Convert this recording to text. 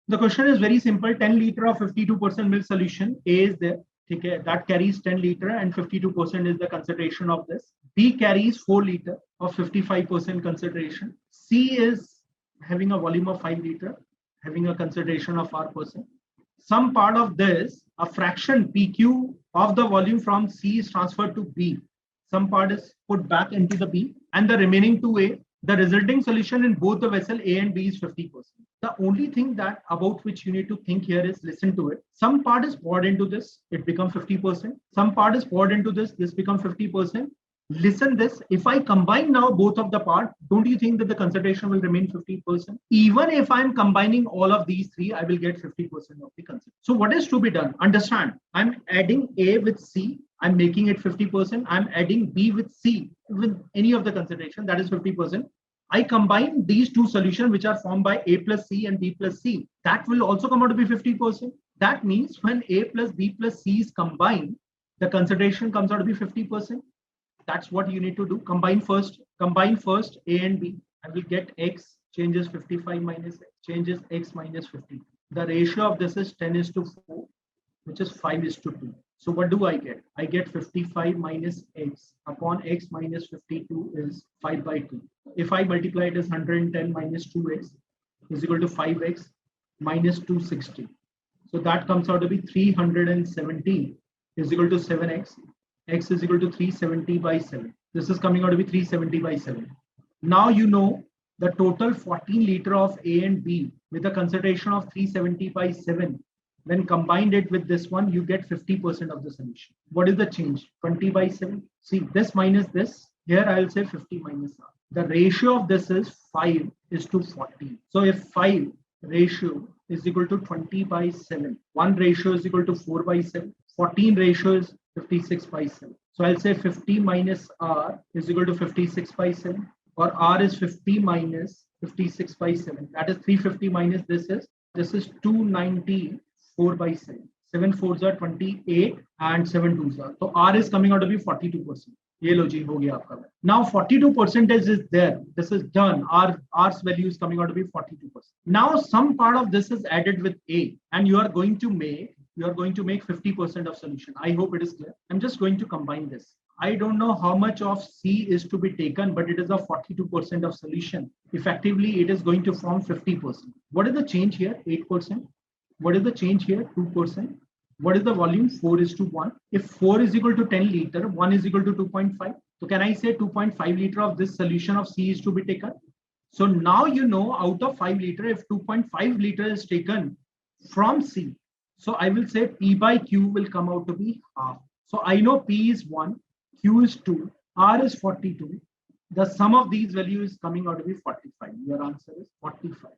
The question is very simple. 10 liter of 52% milk solution. A is there. Okay, that carries 10 liter and 52% is the concentration of this. B carries 4 liter of 55% concentration. C is having a volume of 5 liter, having a concentration of R%. Some part of this, a fraction PQ of the volume from C is transferred to B. Some part is put back into the B and the remaining to A. The resulting solution in both the vessel A and B is 50%. The only thing that about which you need to think here is listen to it. Some part is poured into this, it becomes 50%. Some part is poured into this becomes 50%. Listen this, if I combine now both of the part, don't you think that the concentration will remain 50%? Even if I'm combining all of these three, I will get 50% of the concentration. So what is to be done? Understand, I'm adding A with C, I'm making it 50%. I'm adding B with C with any of the concentration, that is 50%. I combine these two solutions which are formed by A plus C and B plus C. That will also come out to be 50%. That means when A plus B plus C is combined, the concentration comes out to be 50%. That's what you need to do. Combine first A and B. I will get X changes 55 minus X, changes X minus 50. The ratio of this is 10:4, which is 5:2. So what do I get? I get 55 minus X upon X minus 52 is 5/2. If I multiply it as 110 minus 2X is equal to 5X minus 260. So that comes out to be 370 is equal to 7X. X is equal to 370 by 7. This is coming out to be 370 by 7. Now you know the total 14 liter of A and B with a concentration of 370 by 7. When combined it with this one, you get 50% of the solution. What is the change? 20 by 7. See, this minus this. Here I'll say 50 minus R. The ratio of this is 5:40. So if 5 ratio is equal to 20 by 7, 1 ratio is equal to 4 by 7, 14 ratio is 56 by 7. So I'll say 50 minus R is equal to 56 by 7, or R is 50 minus 56 by 7. That is 350 minus this is 294 by 7. 7 4s are 28 and 7 2s are. So R is coming out to be 42%. ये लो जी हो गया आपका. Now 42% is there. This is done. R's value is coming out to be 42%. Now some part of this is added with A, and you are going to make 50% of solution. I hope it is clear. I'm just going to combine this. I don't know how much of C is to be taken, but it is a 42% of solution. Effectively, it is going to form 50%. What is the change here? 8%. What is the change here? 2%. What is the volume? 4:1. If 4 is equal to 10 liter, 1 is equal to 2.5. So can I say 2.5 liter of this solution of C is to be taken? So now you know out of 5 liter, if 2.5 liter is taken from C, so I will say P by Q will come out to be half. So I know P is 1, Q is 2, R is 42. The sum of these values is coming out to be 45. Your answer is 45.